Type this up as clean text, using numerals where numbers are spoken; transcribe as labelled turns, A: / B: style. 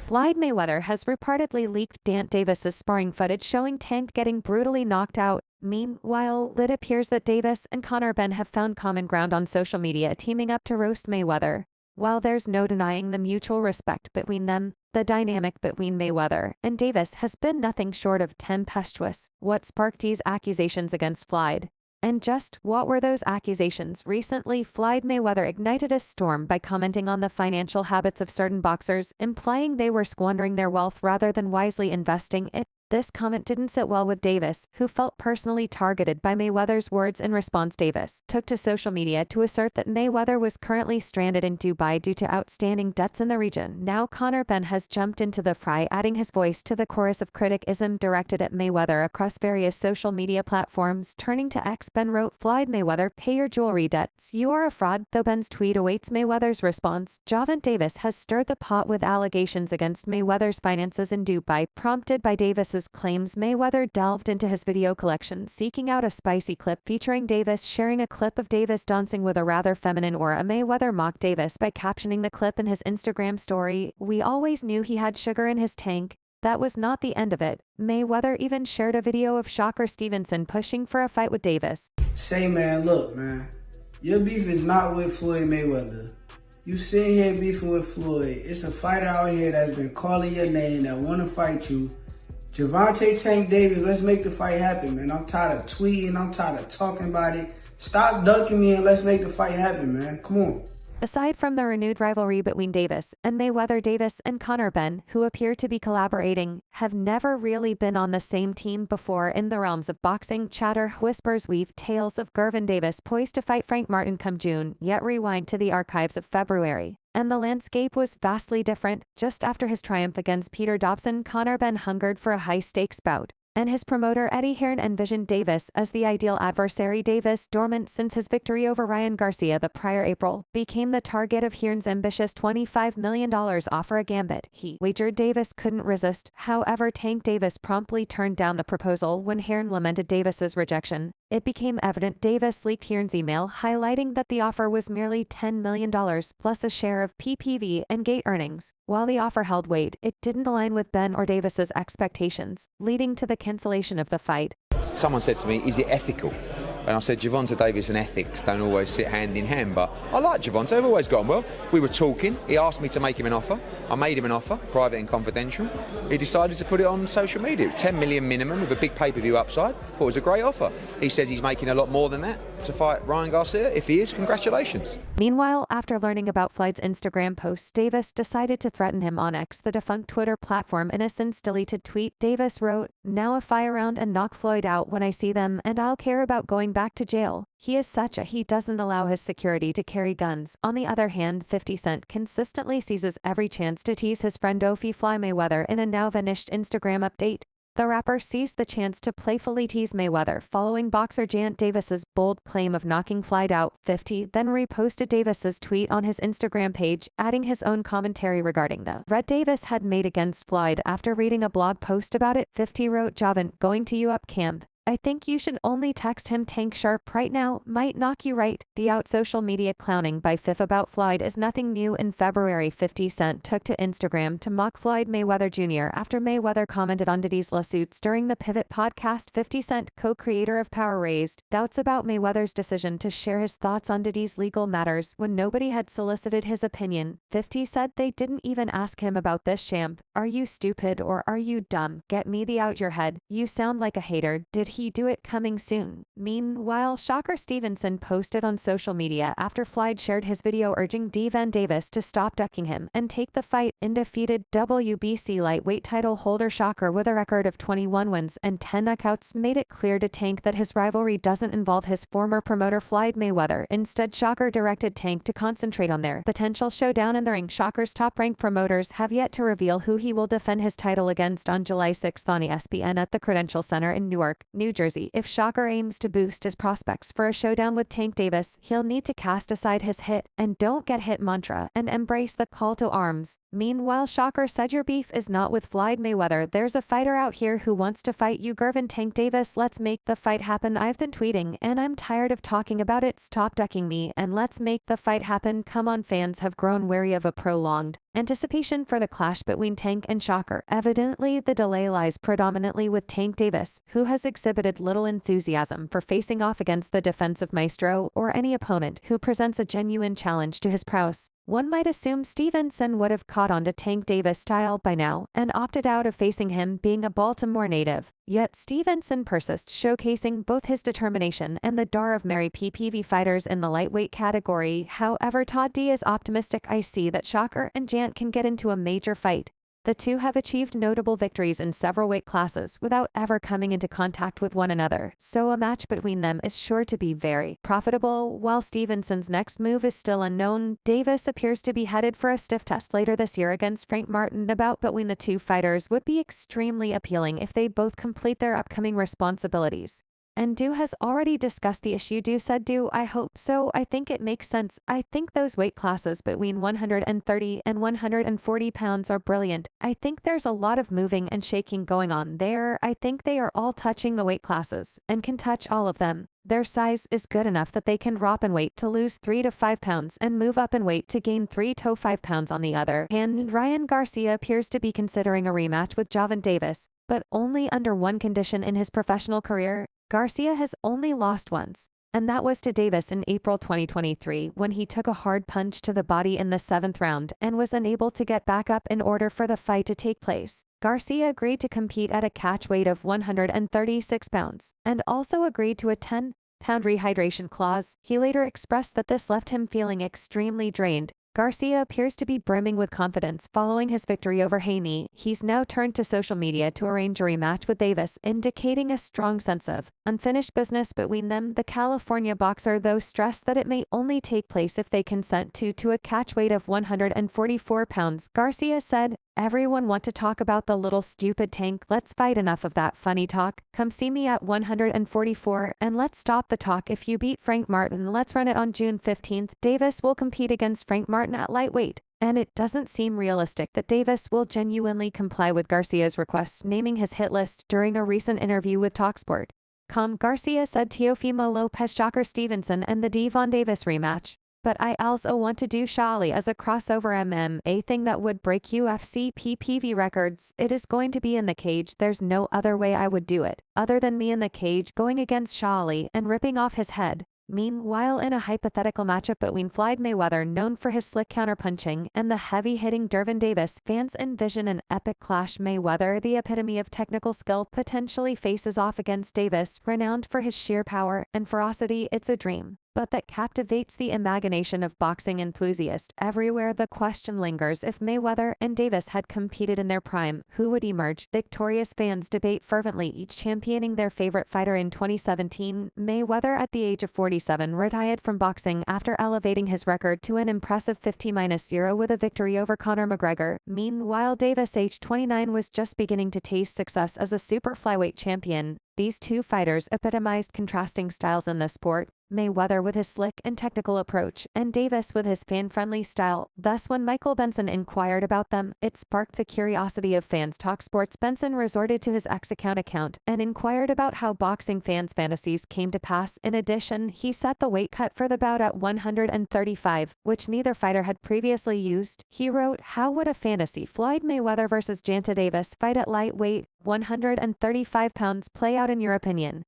A: Floyd Mayweather has reportedly leaked Dante Davis's sparring footage showing Tank getting brutally knocked out. Meanwhile, it appears that Davis and Conor Ben have found common ground on social media, teaming up to roast Mayweather. While there's no denying the mutual respect between them, the dynamic between Mayweather and Davis has been nothing short of tempestuous. What sparked these accusations against Floyd? And just what were those accusations? Recently, Floyd Mayweather ignited a storm by commenting on the financial habits of certain boxers, implying they were squandering their wealth rather than wisely investing it. This comment didn't sit well with Davis, who felt personally targeted by Mayweather's words. In response, Davis took to social media to assert that Mayweather was currently stranded in Dubai due to outstanding debts in the region. Now Conor Ben has jumped into the fray, adding his voice to the chorus of criticism directed at Mayweather across various social media platforms. Turning to X, Ben wrote, "Floyd Mayweather, pay your jewelry debts. You are a fraud." Though Ben's tweet awaits Mayweather's response, Gervonta Davis has stirred the pot with allegations against Mayweather's finances in Dubai. Prompted by Davis's claims, Mayweather delved into his video collection, seeking out a spicy clip featuring Davis, sharing a clip of Davis dancing with a rather feminine aura. Mayweather mocked Davis by captioning the clip in his Instagram story, "We always knew he had sugar in his tank." That was not the end of it. Mayweather even shared a video of shocker Stevenson pushing for a fight with Davis.
B: Say, man, look, man. Your beef is not with Floyd Mayweather. You sitting here beefing with Floyd. It's a fighter out here that's been calling your name that want to fight you. Gervonta Tank Davis, let's make the fight happen, man. I'm tired of tweeting. I'm tired of talking about it. Stop ducking me and let's make the fight happen, man. Come on.
A: Aside from the renewed rivalry between Davis and Mayweather, Davis and Conor Ben, who appear to be collaborating, have never really been on the same team before. In the realms of boxing, chatter whispers weave tales of Gervonta Davis poised to fight Frank Martin come June, yet rewind to the archives of February, and the landscape was vastly different. Just after his triumph against Peter Dobson, Conor Ben hungered for a high-stakes bout, and his promoter Eddie Hearn envisioned Davis as the ideal adversary. Davis, dormant since his victory over Ryan Garcia the prior April, became the target of Hearn's ambitious $25 million offer, a gambit he wagered Davis couldn't resist. However, Tank Davis promptly turned down the proposal when Hearn lamented Davis's rejection. It became evident Davis leaked Hearn's email highlighting that the offer was merely $10 million plus a share of PPV and gate earnings. While the offer held weight, it didn't align with Ben or Davis's expectations, leading to the cancellation of the fight.
C: Someone said to me, "Is it ethical?" And I said, Gervonta Davis and ethics don't always sit hand in hand, but I like Gervonta, I've always got on well. We were talking, he asked me to make him an offer. I made him an offer, private and confidential. He decided to put it on social media. It was 10 million minimum with a big pay-per-view upside. Thought it was a great offer. He says he's making a lot more than that to fight Ryan Garcia. If he is, congratulations.
A: Meanwhile, after learning about Floyd's Instagram posts, Davis decided to threaten him on X, the defunct Twitter platform. In a since deleted tweet, Davis wrote, "Now if I around and knock Floyd out when I see them, and I'll care about going back to jail. He is such a he doesn't allow his security to carry guns." On the other hand, 50 Cent consistently seizes every chance to tease his friend Floyd Mayweather. In a now vanished Instagram update, the rapper seized the chance to playfully tease Mayweather following boxer Gervonta Davis's bold claim of knocking Floyd out. 50 then reposted Davis's tweet on his Instagram page, adding his own commentary regarding the threat Davis had made against Floyd after reading a blog post about it. 50 wrote, "Gervonta, going to you up camp. I think you should only text him Tank Sharp right now, might knock you right." The out social media clowning by Fifth about Floyd is nothing new. In February, 50 Cent took to Instagram to mock Floyd Mayweather Jr. after Mayweather commented on Diddy's lawsuits during the Pivot podcast. 50 Cent, co-creator of Power, raised doubts about Mayweather's decision to share his thoughts on Diddy's legal matters when nobody had solicited his opinion. 50 said, "They didn't even ask him about this, champ. Are you stupid or are you dumb? Get me the out your head. You sound like a hater. Did he do it? Coming soon." Meanwhile, shocker Stevenson posted on social media after Floyd shared his video urging Gervonta Davis to stop ducking him and take the fight. Undefeated WBC lightweight title holder Shocker, with a record of 21 wins and 10 knockouts, made it clear to Tank that his rivalry doesn't involve his former promoter Floyd Mayweather. Instead, Shocker directed Tank to concentrate on their potential showdown in the ring. Shocker's top-ranked promoters have yet to reveal who he will defend his title against on July 6 on ESPN at the Prudential Center in Newark, New Jersey. If Shocker aims to boost his prospects for a showdown with Tank Davis, he'll need to cast aside his hit and don't get hit mantra and embrace the call to arms. Meanwhile, Shocker said your beef is not with Floyd Mayweather. There's a fighter out here who wants to fight you, Gervonta Tank Davis. Let's make the fight happen. I've been tweeting and I'm tired of talking about it. Stop ducking me and let's make the fight happen. Come on, fans have grown wary of a prolonged anticipation for the clash between Tank and Shocker. Evidently, the delay lies predominantly with Tank Davis, who has exhibited little enthusiasm for facing off against the defensive maestro or any opponent who presents a genuine challenge to his prowess. One might assume Stevenson would have caught on to Tank Davis' style by now and opted out of facing him, being a Baltimore native. Yet Stevenson persists, showcasing both his determination and the dar of merry PPV fighters in the lightweight category. However, Todd D is optimistic. I see that Shocker and Jant can get into a major fight. The two have achieved notable victories in several weight classes without ever coming into contact with one another, so a match between them is sure to be very profitable. While Stevenson's next move is still unknown, Davis appears to be headed for a stiff test later this year against Frank Martin. A bout between the two fighters would be extremely appealing if they both complete their upcoming responsibilities. And Du has already discussed the issue. Du said, I hope so. I think it makes sense. I think those weight classes between 130 and 140 pounds are brilliant. I think there's a lot of moving and shaking going on there. I think they are all touching the weight classes and can touch all of them. Their size is good enough that they can drop in weight to lose 3 to 5 pounds and move up in weight to gain 3 to 5 pounds. On the other hand, Ryan Garcia appears to be considering a rematch with Gervonta Davis, but only under one condition in his professional career. Garcia has only lost once, and that was to Davis in April 2023 when he took a hard punch to the body in the 7th round and was unable to get back up in order for the fight to take place. Garcia agreed to compete at a catch weight of 136 pounds and also agreed to a 10-pound rehydration clause. He later expressed that this left him feeling extremely drained. Garcia appears to be brimming with confidence following his victory over Haney. He's now turned to social media to arrange a rematch with Davis, indicating a strong sense of unfinished business between them. The California boxer, though, stressed that it may only take place if they consent to a catch weight of 144 pounds. Garcia said, "Everyone want to talk about the little stupid Tank. Let's fight. Enough of that funny talk. Come see me at 144 and let's stop the talk. If you beat Frank Martin, let's run it on June 15th. Davis will compete against Frank Martin at lightweight." And it doesn't seem realistic that Davis will genuinely comply with Garcia's request, naming his hit list during a recent interview with TalkSport. Garcia said Teofimo Lopez, Shocker Stevenson, and the Devon Davis rematch. But I also want to do Shali as a crossover MMA thing that would break UFC PPV records. It is going to be in the cage. There's no other way I would do it, other than me in the cage going against Shali and ripping off his head. Meanwhile, in a hypothetical matchup between Floyd Mayweather, known for his slick counterpunching, and the heavy-hitting Gervonta Davis, fans envision an epic clash. Mayweather, the epitome of technical skill, potentially faces off against Davis, renowned for his sheer power and ferocity. It's a dream, but that captivates the imagination of boxing enthusiasts everywhere. The question lingers: if Mayweather and Davis had competed in their prime, who would emerge victorious? Fans debate fervently, each championing their favorite fighter. In 2017, Mayweather, at the age of 47, retired from boxing after elevating his record to an impressive 50-0 with a victory over Conor McGregor. Meanwhile, Davis, aged 29, was just beginning to taste success as a super flyweight champion. These two fighters epitomized contrasting styles in the sport, Mayweather with his slick and technical approach, and Davis with his fan-friendly style. Thus, when Michael Benson inquired about them, it sparked the curiosity of fans. TalkSport's Benson resorted to his account and inquired about how boxing fans' fantasies came to pass. In addition, he set the weight cut for the bout at 135, which neither fighter had previously used. He wrote, "How would a fantasy Floyd Mayweather versus Gervonta Davis fight at lightweight 135 pounds play out in your opinion?